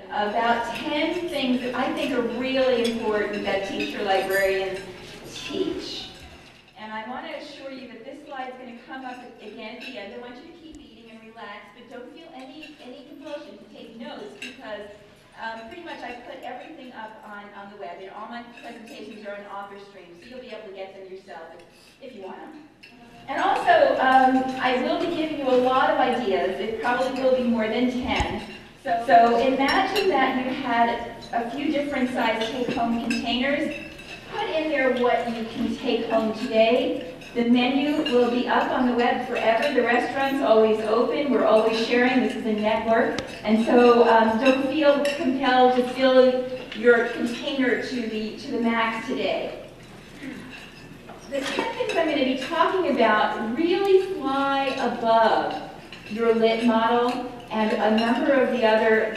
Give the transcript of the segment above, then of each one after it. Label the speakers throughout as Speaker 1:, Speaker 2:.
Speaker 1: About 10 things that I think are really important that teacher librarians teach. And I want to assure you that this slide is going to come up again at the end. I want you to keep eating and relax, but don't feel any compulsion to take notes because pretty much I put everything up on the web. And all my presentations are on author stream, so you'll be able to get them yourself if you want them. And also, I will be giving you a lot of ideas. It probably will be more than 10. So imagine that you had a few different size take-home containers. Put in there what you can take home today. The menu will be up on the web forever. The restaurant's always open. We're always sharing. This is a network. And so don't feel compelled to fill your container to the max today. The 10 things I'm going to be talking about really fly above your lit model and a number of the other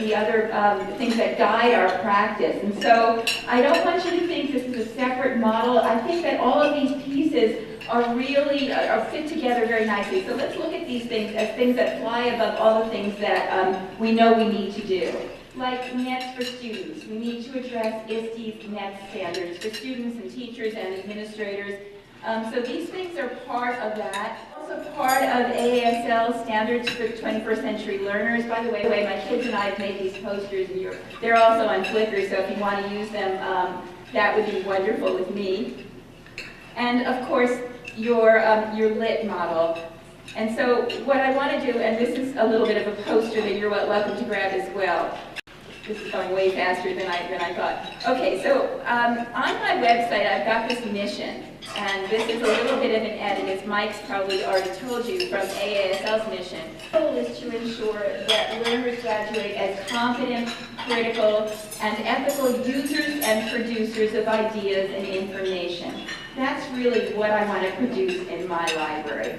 Speaker 1: things that guide our practice. And so I don't want you to think this is a separate model. I think that all of these pieces are really fit together very nicely. So let's look at these things as things that fly above all the things that we know we need to do. Like NETs for students. We need to address ISTE's NET standards for students and teachers and administrators. So these things are part of that. Also part of AASL standards for 21st century learners. By the way, my kids and I have made these posters, and they're also on Flickr, so if you want to use them, that would be wonderful with me. And of course, your lit model. And so what I want to do, and this is a little bit of a poster that you're welcome to grab as well. This is going way faster than I thought. Okay, so on my website, I've got this mission. And this is a little bit of an edit, as Mike's probably already told you, from AASL's mission. The goal is to ensure that learners graduate as competent, critical, and ethical users and producers of ideas and information. That's really what I want to produce in my library.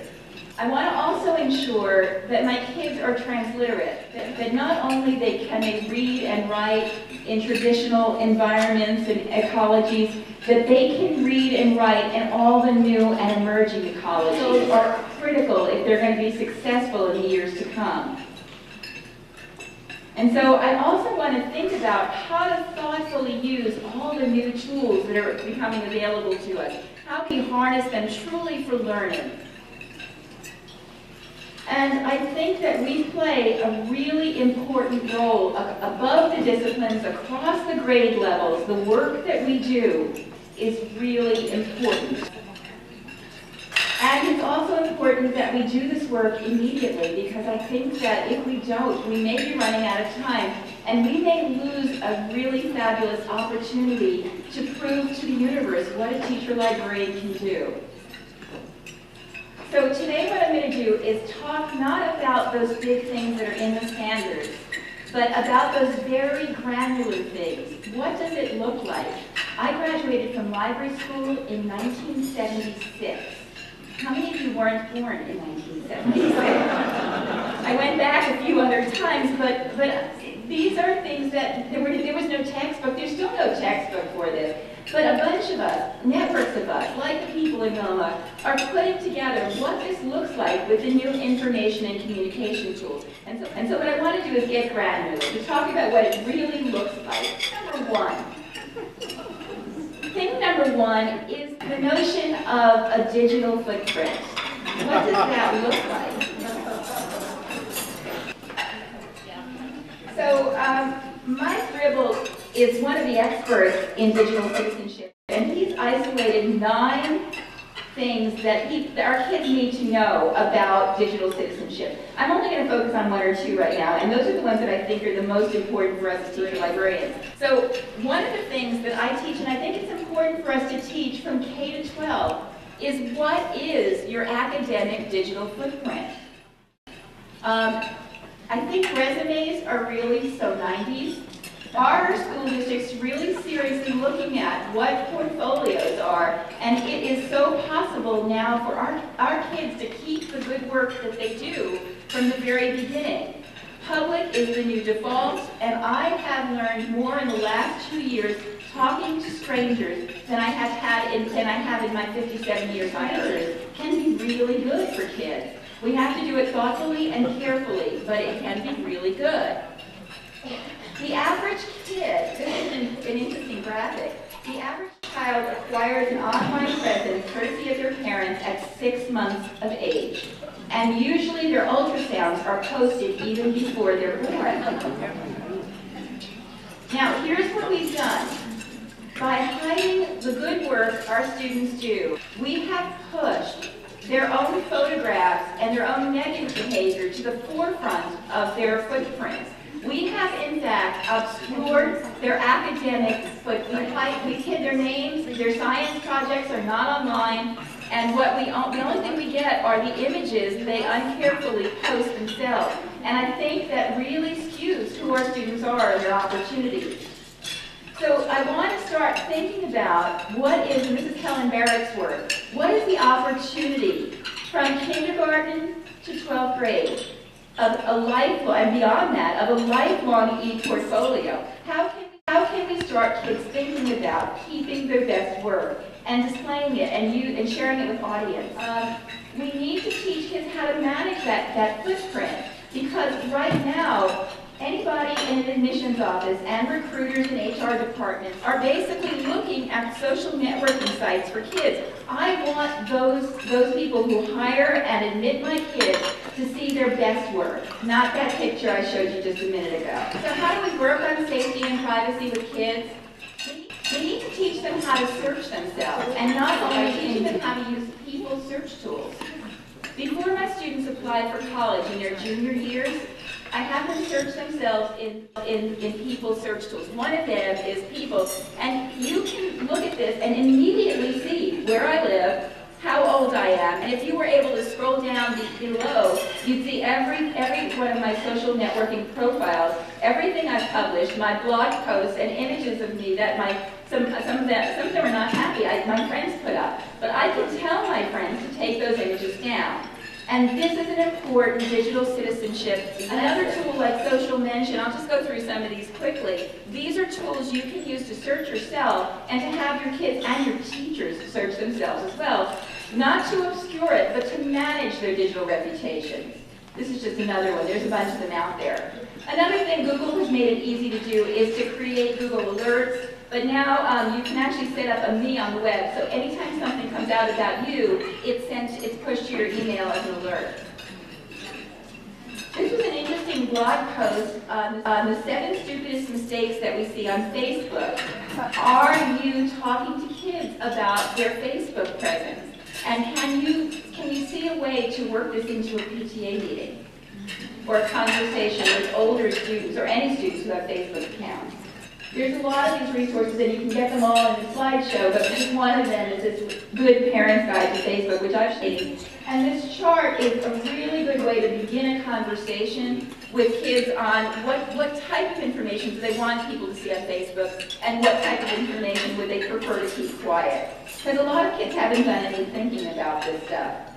Speaker 1: I want to also ensure that my kids are transliterate, that not only can they read and write in traditional environments and ecologies, that they can read and write in all the new and emerging ecologies. Those are critical if they're going to be successful in the years to come. And so I also want to think about how to thoughtfully use all the new tools that are becoming available to us. How can we harness them truly for learning? And I think that we play a really important role above the disciplines, across the grade levels. The work that we do is really important. And it's also important that we do this work immediately, because I think that if we don't, we may be running out of time, and we may lose a really fabulous opportunity to prove to the universe what a teacher librarian can do. So today what I'm going to do is talk not about those big things that are in the standards, but about those very granular things. What does it look like? I graduated from library school in 1976. How many of you weren't born in 1976? I went back a few other times, but these are things that there was no textbook. There's still no textbook for this. But a bunch of us, networks of us, like the people in WLMA, are putting together what this looks like with the new information and communication tools. And so what I want to do is get granular, to talk about what it really looks like. Number one. Thing number one is the notion of a digital footprint. What does that look like? So Mike Gribble is one of the experts in digital citizenship, and he's isolated 9 things that our kids need to know about digital citizenship. I'm only going to focus on 1 or 2 right now, and those are the ones that I think are the most important for us as teacher librarians. So one of the things that I teach, and I think it's important for us to teach from K to 12, is what is your academic digital footprint? I think resumes are really so 90s. Are school districts really seriously looking at what portfolios are? And it is so possible now for our kids to keep the good work that they do from the very beginning. Public is the new default, and I have learned more in the last 2 years talking to strangers than I have in my 57 years on earth. Can be really good for kids. We have to do it thoughtfully and carefully, but it can be really good. The average kid, this is an interesting graphic, the average child acquires an online presence courtesy of their parents at 6 months of age. And usually their ultrasounds are posted even before they're born. Now, here's what we've done. By hiding the good work our students do, we have pushed their own photographs and their own negative behavior to the forefront of their footprints. We have, in fact, obscured their academic footprint. We hid their names, their science projects are not online, and the only thing we get are the images they uncarefully post themselves. And I think that really skews who our students are and their opportunities. So I want to start thinking about what is, and this is Helen Barrett's work, what is the opportunity from kindergarten to 12th grade of a lifelong, and beyond that, of a lifelong e-portfolio? How can we start kids thinking about keeping their best work and displaying it and sharing it with audience? We need to teach kids how to manage that footprint, because right now, anybody in an admissions office and recruiters in HR departments are basically looking at social networking sites for kids. I want those people who hire and admit my kids to see their best work, not that picture I showed you just a minute ago. So how do we work on safety and privacy with kids? We need to teach them how to search themselves, and not only teach them how to use people search tools. Before my students apply for college in their junior years, I have them search themselves in people search tools. One of them is people, and you can look at this and immediately see where I live, how old I am, and if you were able to scroll down below, you'd see every one of my social networking profiles, everything I've published, my blog posts, and images of me that some of them are not happy, my friends put up. But I can tell my friends to take those images down. And this is an important digital citizenship. Another tool like Social Mention, I'll just go through some of these quickly. These are tools you can use to search yourself and to have your kids and your teachers search themselves as well. Not to obscure it, but to manage their digital reputation. This is just another one. There's a bunch of them out there. Another thing Google has made it easy to do is to create Google Alerts. But now you can actually set up a me on the web, so anytime something comes out about you, it's pushed to your email as an alert. This was an interesting blog post on the 7 stupidest mistakes that we see on Facebook. Are you talking to kids about their Facebook presence? And can you see a way to work this into a PTA meeting or a conversation with older students or any students who have Facebook accounts? There's a lot of these resources, and you can get them all in the slideshow, but just one of them is this Good Parents Guide to Facebook, which I've seen. And this chart is a really good way to begin a conversation with kids on what type of information do they want people to see on Facebook, and what type of information would they prefer to keep quiet. Because a lot of kids haven't done any thinking about this stuff.